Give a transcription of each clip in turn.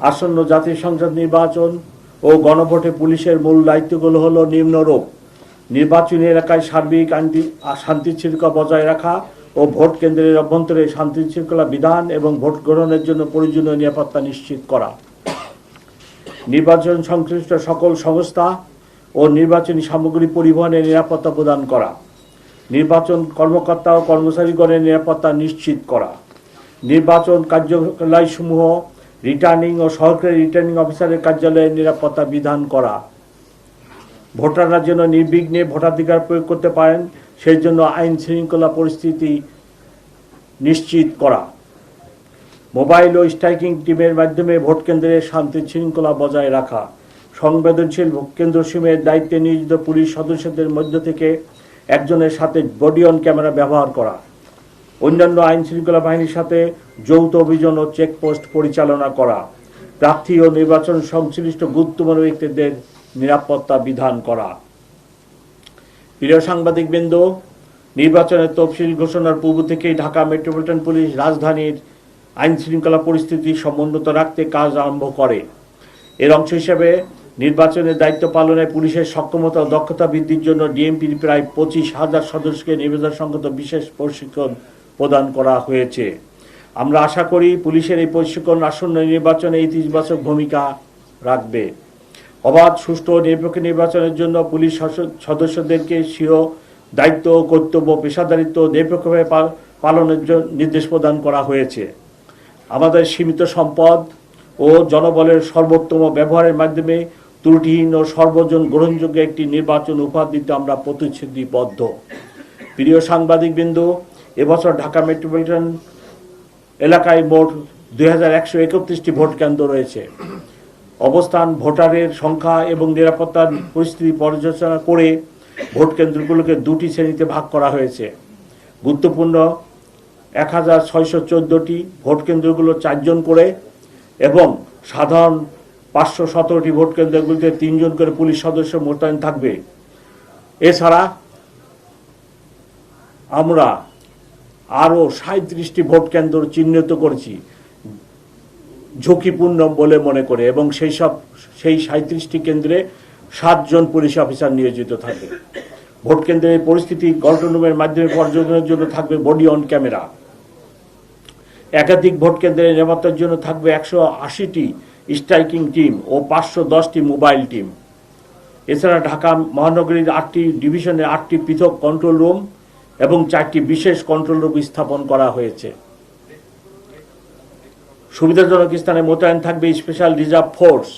আসন্ন জাতীয় সংসদ নির্বাচন ও গণভোটে পুলিশের মূল দায়িত্বগুলো হলো নিম্নরূপ: নির্বাচনী এলাকায় সার্বিক শান্তি শৃঙ্খলা বজায় রাখা ও ভোট কেন্দ্রের অভ্যন্তরে শান্তি শৃঙ্খলা বিধান এবং ভোট গ্রহণের জন্য প্রয়োজনীয় নিরাপত্তা নিশ্চিত করা, নির্বাচন সংশ্লিষ্ট সকল সংস্থা ও নির্বাচনী সামগ্রী পরিবহনের নিরাপত্তা প্রদান করা, নির্বাচন কর্মকর্তা ও কর্মচারীগণের নিরাপত্তা নিশ্চিত করা, নির্বাচন কার্যালয়সমূহ রিটার্নিং ও সহকারী রিটার্নিং অফিসারের কার্যালয়ের নিরাপত্তা বিধান করা, ভোটাররা যেন নির্বিঘ্নে ভোটাধিকার প্রয়োগ করতে পারেন সেই জন্য আইন শৃঙ্খলা পরিস্থিতি নিশ্চিত করা, মোবাইল ও স্ট্রাইকিং টিমের মাধ্যমে ভোট কেন্দ্রের শান্তি শৃঙ্খলা বজায় রাখা, সংবেদনশীল ভোট কেন্দ্রসমূহের দায়িত্বে নিয়োজিত পুলিশ সদস্যদের মধ্য থেকে একজনের সাথে বডি অন ক্যামেরা ব্যবহার করা, অন্যান্য আইন শৃঙ্খলা বাহিনীর সাথে যৌথ অভিযান ও চেকপোস্ট পরিচালনা করা, প্রার্থী ও নির্বাচন সংশ্লিষ্ট গুরুত্বপূর্ণ ব্যক্তিদের নিরাপত্তা বিধান করা। প্রিয় সাংবাদিকবৃন্দ, নির্বাচনের তফসিল ঘোষণার পূর্ব থেকেই ঢাকা মেট্রোপলিটন পুলিশ রাজধানীর আইন শৃঙ্খলা পরিস্থিতি সমুন্নত রাখতে কাজ আরম্ভ করে। এর অংশ হিসেবে নির্বাচনের দায়িত্ব পালনে পুলিশের সক্ষমতা ও দক্ষতা বৃদ্ধির জন্য ডিএমপির প্রায় 25,000 সদস্যকে নিবেদন সংক্রান্ত বিশেষ প্রশিক্ষণ প্রদান করা হয়েছে। আমরা আশা করি পুলিশের এই প্রশিক্ষণ আসন্ন নির্বাচনে ইতিবাচক ভূমিকা রাখবে। অবাধ, সুষ্ঠু ও নিরপেক্ষ নির্বাচনের জন্য পুলিশ সদস্যদেরকে স্বীয় দায়িত্ব, কর্তব্য, পেশাদারিত্ব নিরপেক্ষভাবে পালনের জন্য নির্দেশ প্রদান করা হয়েছে। আমাদের সীমিত সম্পদ ও জনবলের সর্বোত্তম ব্যবহারের মাধ্যমে ত্রুটিহীন ও সর্বজন গ্রহণযোগ্য একটি নির্বাচন উপহার দিতে আমরা প্রতিশ্রুতিবদ্ধ। প্রিয় সাংবাদিকবৃন্দ, এবছর ঢাকা মেট্রোপলিটন এলাকায় মোট 2131টি ভোট কেন্দ্র রয়েছে। অবস্থান, ভোটারের সংখ্যা এবং নিরাপত্তার পরিস্থিতি পর্যালোচনা করে ভোট কেন্দ্রগুলোকে দুটি শ্রেণীতে ভাগ করা হয়েছে। গুরুত্বপূর্ণ 1614টি ভোট কেন্দ্রগুলো 4 জন করে এবং সাধারণ 517টি ভোট কেন্দ্রগুলিতে 3 জন করে পুলিশ সদস্য মোতায়েন থাকবে। এছাড়া আমরা আরও 37টি ভোট কেন্দ্র চিহ্নিত করেছি ঝুঁকিপূর্ণ বলে মনে করে, এবং সেই 37টি কেন্দ্রে 7 জন পুলিশ অফিসার নিয়োজিত থাকে। ভোট কেন্দ্রের পরিস্থিতি কন্ট্রোল রুমের মাধ্যমে পর্যবেক্ষণের জন্য থাকবে বডি অন ক্যামেরা। একাধিক ভোট কেন্দ্রের নিরাপত্তার জন্য থাকবে 180টি স্ট্রাইকিং টিম ও 510টি মোবাইল টিম। এছাড়া ঢাকা মহানগরীর 8টি ডিভিশনে 8টি পৃথক কন্ট্রোল রুম এবং 4টি বিশেষ কন্ট্রোল রুম স্থাপন করা হয়েছে। সুবিধাজনক স্থানে মোতায়েন থাকবে স্পেশাল রিজার্ভ ফোর্স।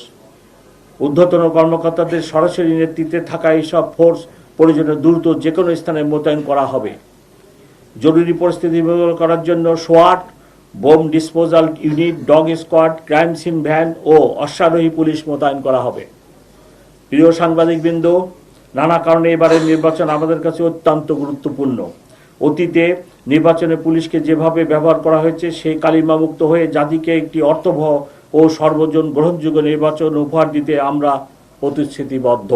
ঊর্ধ্বতন কর্মকর্তাদের সরাসরি নেতৃত্বে থাকা এইসব ফোর্স প্রয়োজনে দ্রুত যে কোনো স্থানে মোতায়েন করা হবে। জরুরি পরিস্থিতি মোকাবেলা করার জন্য সোয়াট, bomb disposal unit, dog squad, crime scene van ও অশ্বারোহী পুলিশ মোতায়েন করা হবে। প্রিয় সাংবাদিকবৃন্দ, নানা কারণে এবারের নির্বাচন আমাদের কাছে অত্যন্ত গুরুত্বপূর্ণ। অতীতে নির্বাচনে পুলিশকে যেভাবে ব্যবহার করা হয়েছে সেই কালিমামুক্ত হয়ে জাতিকে একটি অর্থবহ ও সর্বজন গ্রহণযোগ্য নির্বাচন উপহার দিতে আমরা প্রতিশ্রুতিবদ্ধ।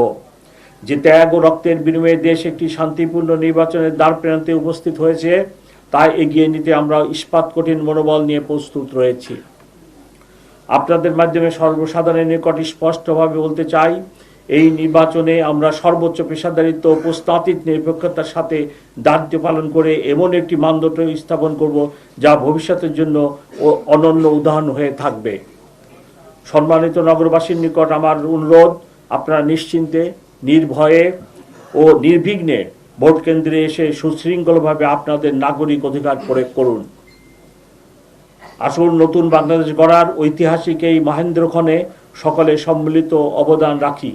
যে ত্যাগ ও রক্তের বিনিময়ে দেশ একটি শান্তিপূর্ণ নির্বাচনের দ্বার প্রান্তে উপস্থিত হয়েছে তা এগিয়ে নিতে আমরা ইস্পাত কঠিন মনোবল নিয়ে প্রস্তুত রয়েছি। আপনাদের মাধ্যমে সর্বসাধারণের নিকট স্পষ্টভাবে বলতে চাই, এই নির্বাচনে আমরা সর্বোচ্চ পেশাদারিত্ব ও প্রস্তাবিত নিরপেক্ষতার সাথে দায়িত্ব পালন করে এমন একটি মানদণ্ড স্থাপন করব যা ভবিষ্যতের জন্য অনন্য উদাহরণ হয়ে থাকবে। সম্মানিত নগরবাসীর নিকট আমার অনুরোধ, আপনারা নিশ্চিন্তে, নির্ভয়ে ও নির্বিঘ্নে ভোট কেন্দ্রে এসে সুশৃঙ্খলভাবে আপনাদের নাগরিক অধিকার প্রয়োগ করুন। আসুন নতুন বাংলাদেশ গড়ার ঐতিহাসিক এই মহেন্দ্রক্ষণে সকলে সম্মিলিত অবদান রাখি।